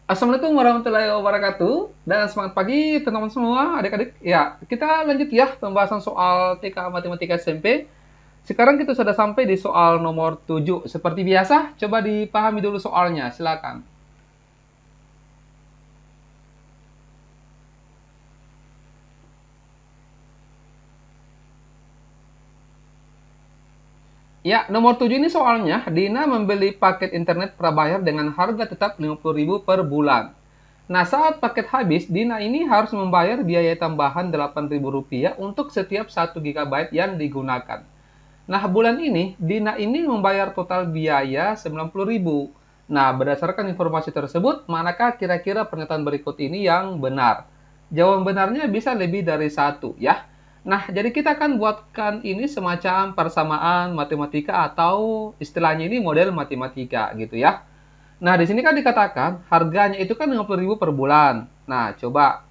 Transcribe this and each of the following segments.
Assalamualaikum warahmatullahi wabarakatuh dan semangat pagi teman-teman semua, adik-adik. Ya, kita lanjut ya pembahasan soal TK Matematika SMP. Sekarang kita sudah sampai di soal nomor 7. Seperti biasa, coba dipahami dulu soalnya, silakan. Ya, nomor 7 ini soalnya, Dina membeli paket internet prabayar dengan harga tetap 50.000 per bulan. Nah, saat paket habis, Dina ini harus membayar biaya tambahan Rp8.000 untuk setiap 1 GB yang digunakan. Nah, bulan ini, Dina ini membayar total biaya 90.000. Nah, berdasarkan informasi tersebut, manakah kira-kira pernyataan berikut ini yang benar? Jawaban benarnya bisa lebih dari satu, ya. Nah, jadi kita akan buatkan ini semacam persamaan matematika atau istilahnya ini model matematika gitu ya. Nah, di sini kan dikatakan harganya itu kan 50.000 per bulan. Nah, coba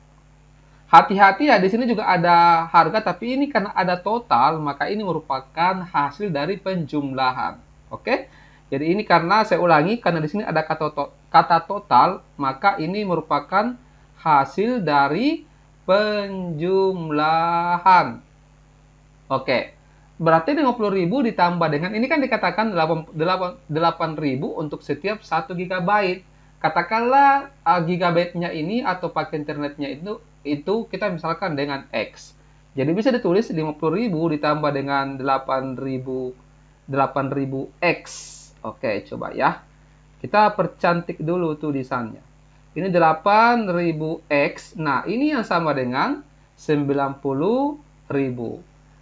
hati-hati ya, di sini juga ada harga, tapi ini karena ada total, maka ini merupakan hasil dari penjumlahan. Oke? Jadi ini karena saya ulangi, karena di sini ada kata total, maka ini merupakan hasil dari penjumlahan. Oke. Berarti 50.000 ditambah dengan ini kan dikatakan 8.000 untuk setiap 1 GB. Katakanlah gigabyte-nya ini atau paket internetnya itu kita misalkan dengan X. Jadi bisa ditulis 50.000 ditambah dengan 8.000 X. Oke, coba ya. Kita percantik dulu tulisannya. Ini 8.000 X. Nah, ini yang sama dengan 90.000.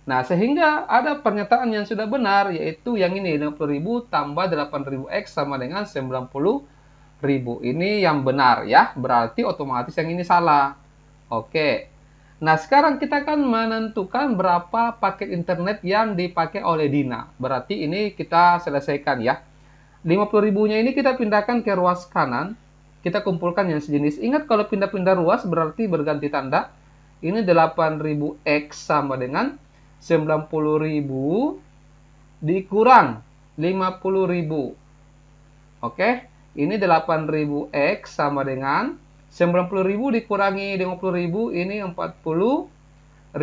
Nah, sehingga ada pernyataan yang sudah benar, yaitu yang ini, 50.000 tambah 8.000 X sama dengan 90.000. Ini yang benar ya, berarti otomatis yang ini salah. Oke. Nah, sekarang kita akan menentukan berapa paket internet yang dipakai oleh Dina. Berarti ini kita selesaikan ya. 50.000-nya ini kita pindahkan ke ruas kanan. Kita kumpulkan yang sejenis. Ingat kalau pindah-pindah ruas berarti berganti tanda. Ini 8.000 X sama dengan 90.000 dikurang 50.000. Oke, ini 8.000 X sama dengan 90.000 dikurangi 50.000, ini 40.000.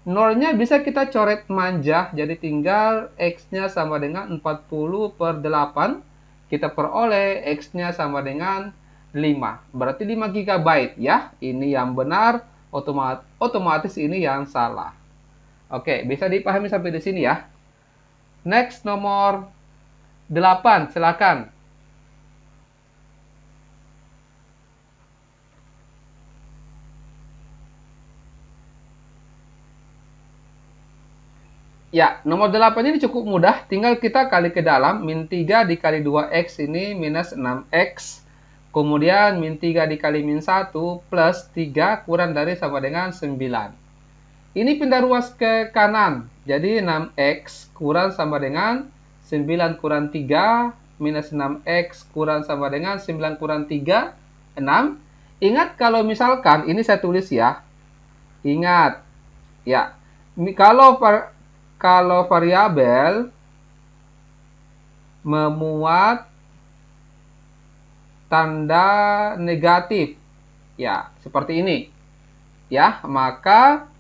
Nolnya bisa kita coret manja, jadi tinggal X-nya sama dengan 40 per 8. Kita peroleh X-nya sama dengan 5. Berarti 5 GB ya. Ini yang benar, otomatis ini yang salah. Oke, bisa dipahami sampai di sini ya. Next, nomor 8, silakan. Ya, nomor 8 ini cukup mudah. Tinggal kita kali ke dalam. Min 3 dikali 2X ini minus 6X. Kemudian min 3 dikali min 1 plus 3 kurang dari sama dengan 9. Ini pindah ruas ke kanan. Jadi 6X kurang sama dengan 9 kurang 3 minus 6X kurang sama dengan 9 kurang 3, 6. Ingat kalau misalkan, ini saya tulis ya. Ingat, ya. Kalau variabel memuat tanda negatif, ya, seperti ini. Ya, maka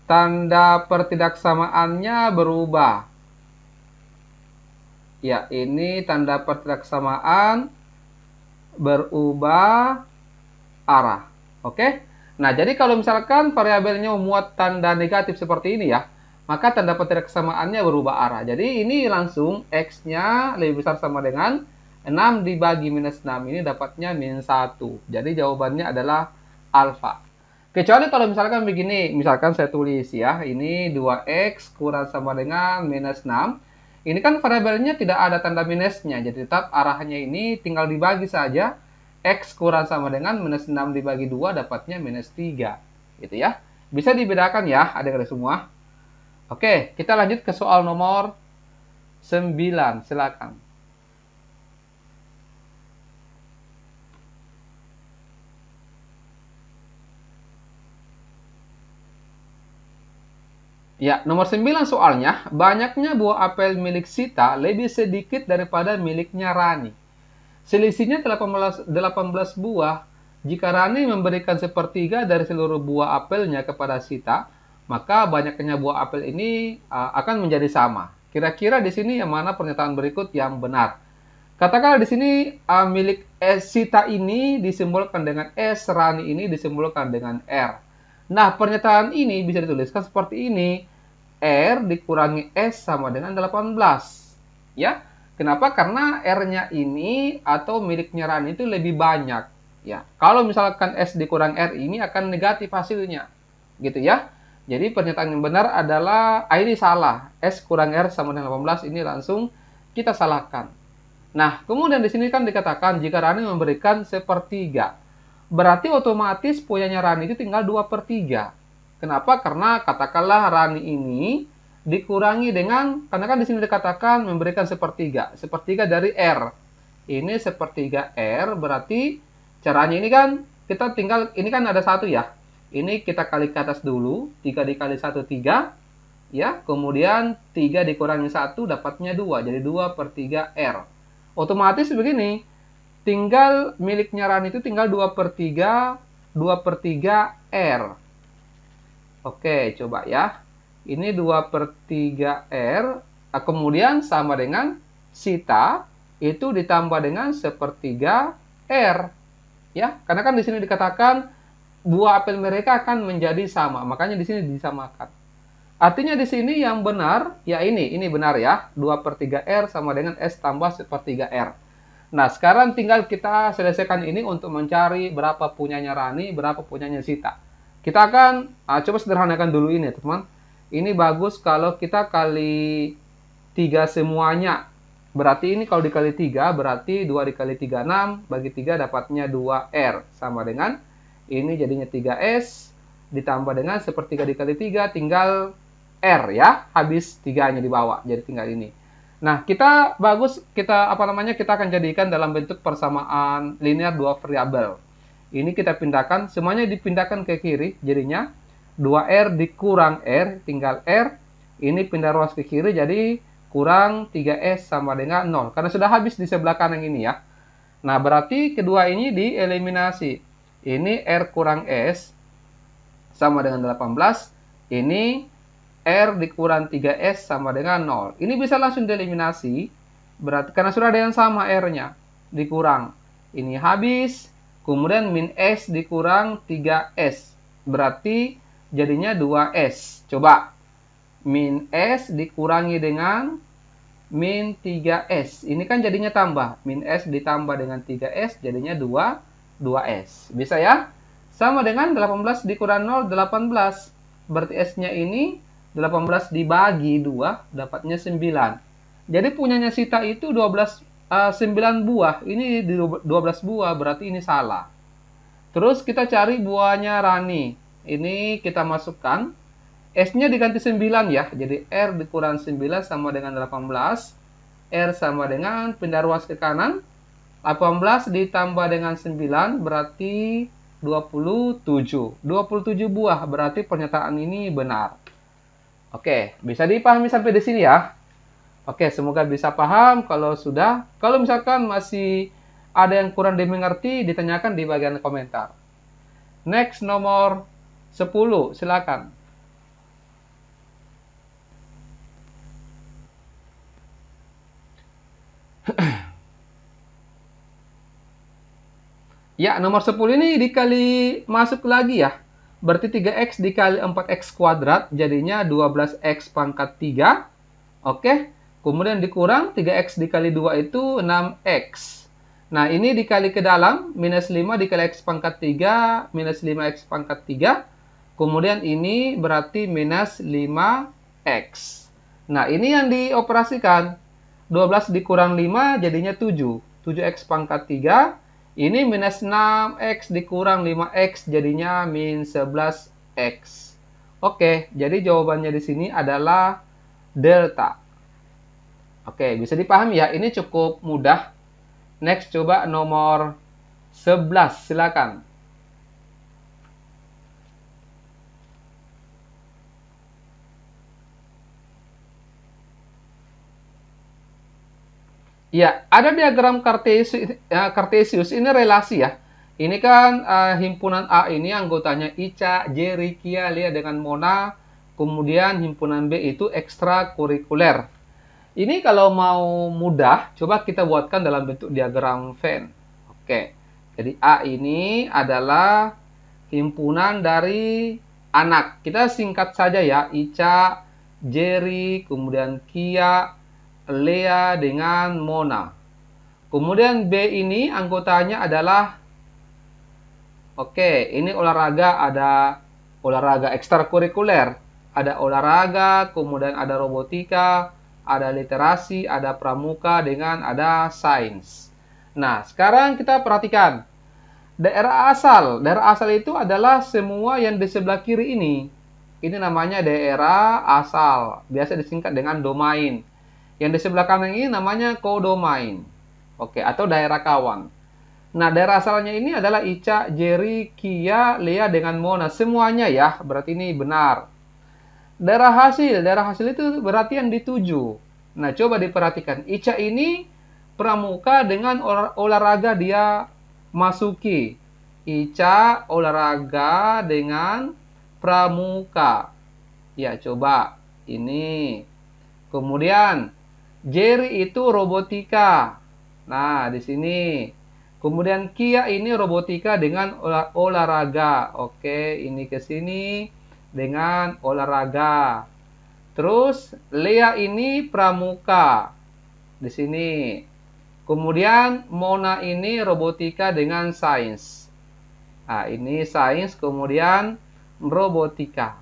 tanda pertidaksamaannya berubah. Ya, ini tanda pertidaksamaan berubah arah. Oke? Nah, jadi kalau misalkan variabelnya memuat tanda negatif seperti ini ya, maka tanda pertidaksamaannya berubah arah. Jadi ini langsung X-nya lebih besar sama dengan 6 dibagi minus 6. Ini dapatnya min 1. Jadi jawabannya adalah alfa. Kecuali kalau misalkan begini, misalkan saya tulis ya, ini 2X kurang sama dengan minus 6. Ini kan variabelnya tidak ada tanda minusnya, jadi tetap arahnya ini tinggal dibagi saja. X kurang sama dengan minus 6 dibagi 2 dapatnya minus 3. Gitu ya. Bisa dibedakan ya adik-adik semua. Oke, kita lanjut ke soal nomor 9. Silakan. Ya, nomor 9 soalnya, banyaknya buah apel milik Sita lebih sedikit daripada miliknya Rani. Selisihnya 18 buah. Jika Rani memberikan sepertiga dari seluruh buah apelnya kepada Sita, maka banyaknya buah apel ini akan menjadi sama. Kira-kira di sini yang mana pernyataan berikut yang benar? Katakanlah di sini milik Sita ini disimbolkan dengan S, Rani ini disimbolkan dengan R. Nah, pernyataan ini bisa dituliskan seperti ini. R dikurangi S sama dengan 18. Ya, kenapa? Karena R-nya ini atau miliknya Rani itu lebih banyak. Ya, kalau misalkan S dikurang R ini akan negatif hasilnya. Gitu ya. Jadi pernyataan yang benar adalah ini salah. S kurang R sama dengan 18 ini langsung kita salahkan. Nah, kemudian di sini kan dikatakan jika Rani memberikan sepertiga. Berarti otomatis punyanya Rani itu tinggal 2/3. Kenapa? Karena katakanlah Rani ini dikurangi dengan, karena kan di sini dikatakan memberikan sepertiga. Sepertiga dari R. Ini sepertiga R, berarti caranya ini kan kita tinggal, ini kan ada 1 ya. Ini kita kali ke atas dulu, 3 dikali 1, 3. Ya, kemudian 3 dikurangi 1 dapatnya 2, jadi 2/3 R. Otomatis begini, tinggal miliknya Rani itu tinggal 2/3 R. Oke, coba ya. Ini 2/3 R, kemudian sama dengan Sita, itu ditambah dengan sepertiga R. Ya, karena kan di sini dikatakan buah apel mereka akan menjadi sama, makanya di sini disamakan. Artinya di sini yang benar, ya ini benar ya, 2/3 R sama dengan S tambah sepertiga R. Nah, sekarang tinggal kita selesaikan ini untuk mencari berapa punyanya Rani, berapa punyanya Sita. Kita akan coba sederhanakan dulu ini, teman. Ini bagus kalau kita kali 3 semuanya. Berarti ini kalau dikali 3, berarti 2 dikali 3, 6. Bagi 3 dapatnya 2R. Sama dengan, ini jadinya 3S. Ditambah dengan sepertiga dikali 3, tinggal R ya. Habis 3-nya di bawah, jadi tinggal ini. Nah, kita kita akan jadikan dalam bentuk persamaan linear 2 variabel. Ini kita pindahkan, semuanya dipindahkan ke kiri, jadinya 2R dikurang R, tinggal R. Ini pindah ruas ke kiri, jadi kurang 3S sama dengan 0. Karena sudah habis di sebelah kanan ini ya. Nah, berarti kedua ini dieliminasi. Ini R kurang S sama dengan 18. Ini R dikurang 3S sama dengan 0. Ini bisa langsung dieliminasi. Berarti karena sudah ada yang sama R-nya. Dikurang. Ini habis. Kemudian min S dikurang 3S. Berarti jadinya 2S. Coba. Min S dikurangi dengan min 3S. Ini kan jadinya tambah. Min S ditambah dengan 3S jadinya 2S. Bisa ya? Sama dengan 18 dikurang 0, 18. Berarti S-nya ini 18 dibagi 2, dapatnya 9. Jadi punyanya Sita itu 9 buah. Ini 12 buah, berarti ini salah. Terus kita cari buahnya Rani. Ini kita masukkan. S-nya diganti 9 ya. Jadi R dikurang 9 sama dengan 18. R sama dengan pindah ruas ke kanan. 18 ditambah dengan 9 berarti 27. 27 buah berarti pernyataan ini benar. Oke, bisa dipahami sampai di sini ya. Oke, semoga bisa paham. Kalau misalkan masih ada yang kurang dimengerti, ditanyakan di bagian komentar. Next, nomor 10, silakan. Ya, nomor 10 ini dikali masuk lagi ya. Berarti 3x dikali 4x kuadrat, jadinya 12x pangkat 3. Oke, kemudian dikurang 3x dikali 2 itu 6x. Nah, ini dikali ke dalam, minus 5 dikali x pangkat 3, minus 5x pangkat 3. Kemudian ini berarti minus 5x. Nah, ini yang dioperasikan. 12 dikurang 5 jadinya 7. 7x pangkat 3. Ini minus 6x dikurang 5x jadinya min 11x. Oke, jadi jawabannya di sini adalah delta. Oke, bisa dipahami ya. Ini cukup mudah. Next, coba nomor 11. Silakan. Ya, ada diagram Kartesius ini relasi ya. Ini kan himpunan A ini anggotanya Ica, Jerry, Kia, Lea dengan Mona. Kemudian himpunan B itu ekstrakurikuler. Ini kalau mau mudah, coba kita buatkan dalam bentuk diagram Venn. Oke, jadi A ini adalah himpunan dari anak. Kita singkat saja ya, Ica, Jerry, kemudian Kia, Lea dengan Mona. Kemudian B ini anggotanya adalah, oke, ini olahraga, ada olahraga ekstrakurikuler, ada olahraga, kemudian ada robotika, ada literasi, ada pramuka, dengan ada sains. Nah, sekarang kita perhatikan. Daerah asal. Daerah asal itu adalah semua yang di sebelah kiri ini. Ini namanya daerah asal. Biasa disingkat dengan domain. Yang di sebelah kanan ini namanya kodomain. Oke, atau daerah kawan. Nah, daerah asalnya ini adalah Ica, Jerry, Kia, Lea dengan Mona. Semuanya ya, berarti ini benar. Daerah hasil itu berarti yang dituju. Nah, coba diperhatikan. Ica ini pramuka dengan olahraga dia masuki. Ica olahraga dengan pramuka. Ya, coba. Ini. Kemudian, Jerry itu robotika. Nah, di sini. Kemudian Kia ini robotika dengan olahraga. Oke, ini ke sini dengan olahraga. Terus Lea ini pramuka. Di sini. Kemudian Mona ini robotika dengan sains. Nah, ini sains kemudian robotika.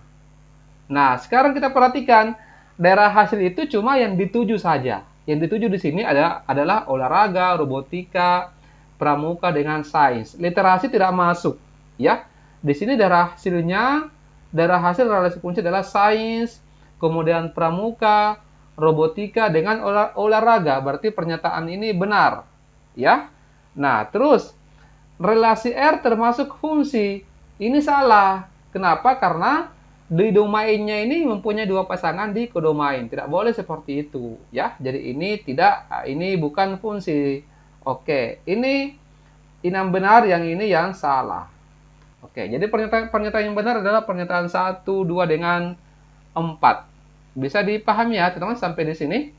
Nah, sekarang kita perhatikan daerah hasil itu cuma yang dituju saja. Yang dituju di sini adalah olahraga, robotika, pramuka dengan sains. Literasi tidak masuk, ya. Di sini daerah hasil relasi kunci adalah sains, kemudian pramuka, robotika dengan olahraga. Berarti pernyataan ini benar, ya. Nah, terus relasi R termasuk fungsi. Ini salah. Kenapa? Karena di domainnya ini mempunyai dua pasangan di kodomain. Tidak boleh seperti itu, ya. Jadi ini bukan fungsi. Oke, ini yang benar, yang ini yang salah. Oke, jadi pernyataan yang benar adalah pernyataan 1, 2 dengan 4. Bisa dipahami ya, teman-teman, sampai di sini?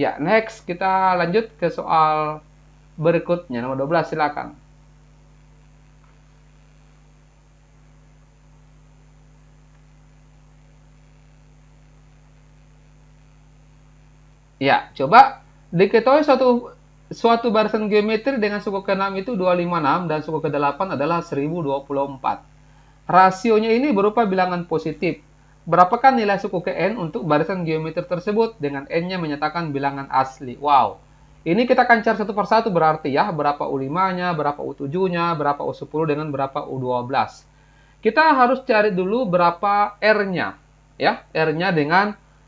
Ya, next kita lanjut ke soal berikutnya, nomor 12, silakan. Ya, coba diketahui suatu barisan geometri dengan suku ke-6 itu 256 dan suku ke-8 adalah 1024. Rasionya ini berupa bilangan positif. Berapakah nilai suku ke n untuk barisan geometri tersebut dengan n-nya menyatakan bilangan asli? Wow. Ini kita akan cari satu persatu berarti ya, berapa U5-nya, berapa U7-nya, berapa U10 dengan berapa U12. Kita harus cari dulu berapa R-nya. Ya, R-nya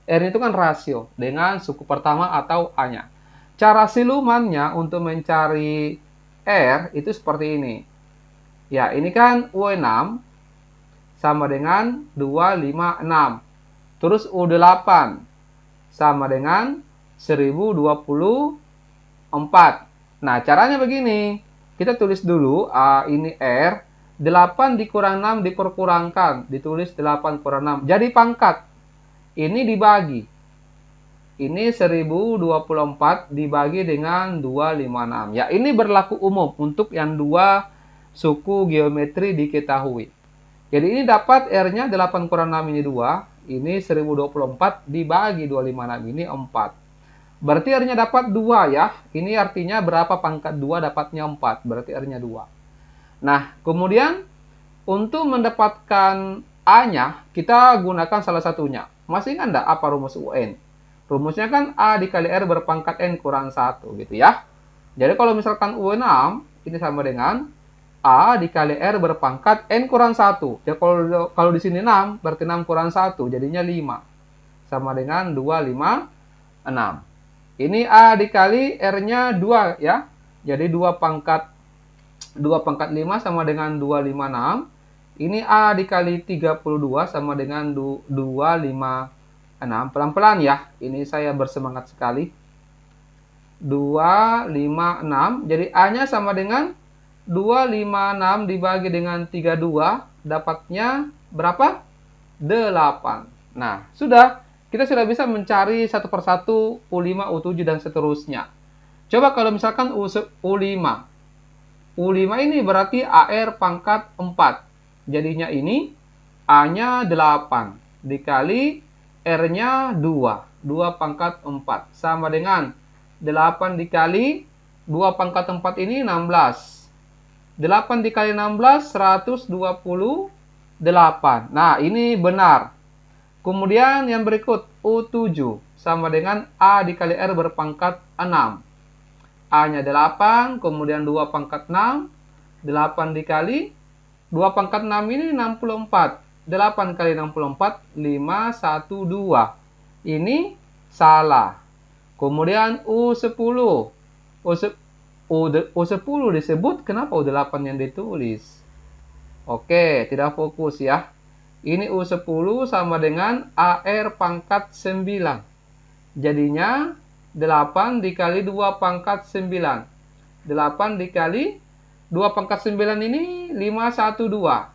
R itu kan rasio dengan suku pertama atau A-nya. Cara silumannya untuk mencari R itu seperti ini. Ya, ini kan U6 sama dengan 256. Terus U8 sama dengan 1024. Nah, caranya begini. Kita tulis dulu, ini R. 8 dikurang 6 diperkurangkan. Ditulis 8 kurang 6. Jadi pangkat. Ini dibagi. Ini 1024 dibagi dengan 256. Ya, ini berlaku umum untuk yang dua suku geometri diketahui. Jadi ini dapat R-nya 8 kurang 6 ini 2. Ini 1024 dibagi 256 ini 4. Berarti R-nya dapat 2 ya. Ini artinya berapa pangkat 2 dapatnya 4. Berarti R-nya 2. Nah, kemudian untuk mendapatkan A-nya, kita gunakan salah satunya. Masih ingat enggak apa rumus UN? Rumusnya kan A dikali R berpangkat N kurang 1 gitu ya. Jadi kalau misalkan U6 ini sama dengan A dikali R berpangkat N kurang 1. Ya kalau di sini 6 berarti 6 kurang 1 jadinya 5. Sama dengan 256. Ini A dikali R-nya 2 ya. Jadi 2 pangkat 5 sama dengan 256. Ini A dikali 32 sama dengan 256. Pelan-pelan ya. Ini saya bersemangat sekali. 256. Jadi A-nya sama dengan 256 dibagi dengan 32. Dapatnya berapa? 8. Nah, sudah. Kita sudah bisa mencari satu persatu U5, U7, dan seterusnya. Coba kalau misalkan U5. U5 ini berarti AR pangkat 4. Jadinya ini A-nya 8 dikali R-nya 2. 2 pangkat 4. Sama dengan 8 dikali 2 pangkat 4 ini 16. 8 dikali 16, 128. Nah, ini benar. Kemudian yang berikut, U7. Sama dengan A dikali R berpangkat 6. A-nya 8, kemudian 2 pangkat 6. 8 dikali 2 pangkat 6 ini 64. 8 kali 64, 512. Ini salah. Kemudian U10. U10 disebut, kenapa U8 yang ditulis? Oke, tidak fokus ya. Ini U10 sama dengan AR pangkat 9. Jadinya 8 dikali 2 pangkat 9. 8 dikali 2 pangkat 9 ini 512.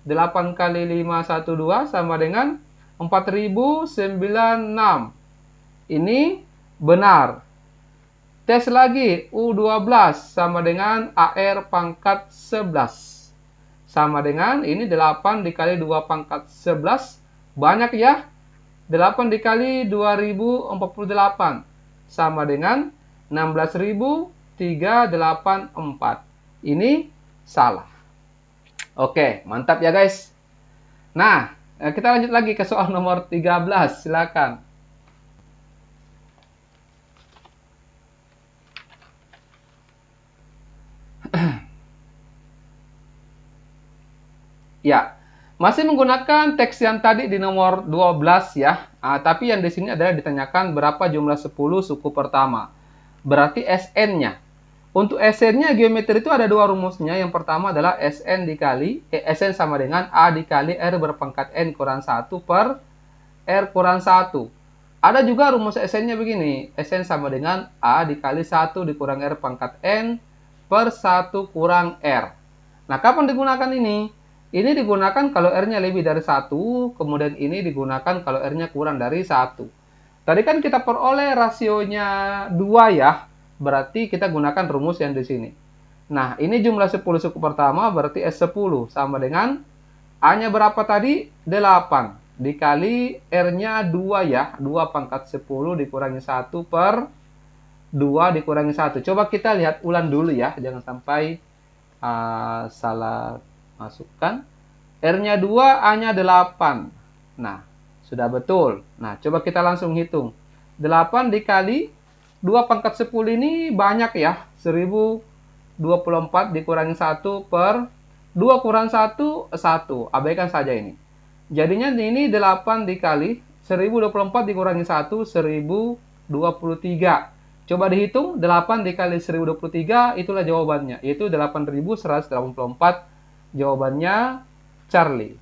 8 kali 512 sama dengan 4096. Ini benar. Tes lagi, U12 sama dengan AR pangkat 11. Sama dengan, ini 8 dikali 2 pangkat 11. Banyak ya. 8 dikali 2048. Sama dengan 16.384. Ini salah. Oke, mantap ya guys. Nah, kita lanjut lagi ke soal nomor 13. Silakan. Ya, masih menggunakan teks yang tadi di nomor 12 ya. Tapi yang di sini adalah ditanyakan berapa jumlah 10 suku pertama. Berarti SN-nya. Untuk SN-nya geometri itu ada dua rumusnya. Yang pertama adalah SN dikali, SN sama dengan A dikali R berpangkat N kurang 1 per R kurang 1. Ada juga rumus SN-nya begini. SN sama dengan A dikali 1 dikurang R pangkat N per 1 kurang R. Nah, kapan digunakan ini? Ini digunakan kalau R-nya lebih dari 1, kemudian ini digunakan kalau R-nya kurang dari 1. Tadi kan kita peroleh rasionya 2 ya, berarti kita gunakan rumus yang di sini. Nah, ini jumlah 10 suku pertama berarti S10 sama dengan A-nya berapa tadi? 8 dikali R-nya 2 ya, 2 pangkat 10 dikurangi 1 per 2 dikurangi 1. Coba kita lihat ulang dulu ya, jangan sampai salah masukkan. R-nya 2, A-nya 8. Nah, sudah betul. Nah, coba kita langsung hitung. 8 dikali 2 pangkat 10 ini banyak ya. 1024 dikurangi 1 per 2 kurang 1, 1. Abaikan saja ini. Jadinya ini 8 dikali 1024 dikurangi 1, 1023. Coba dihitung, 8 dikali 1023, itulah jawabannya. Yaitu 8184, jawabannya Charlie.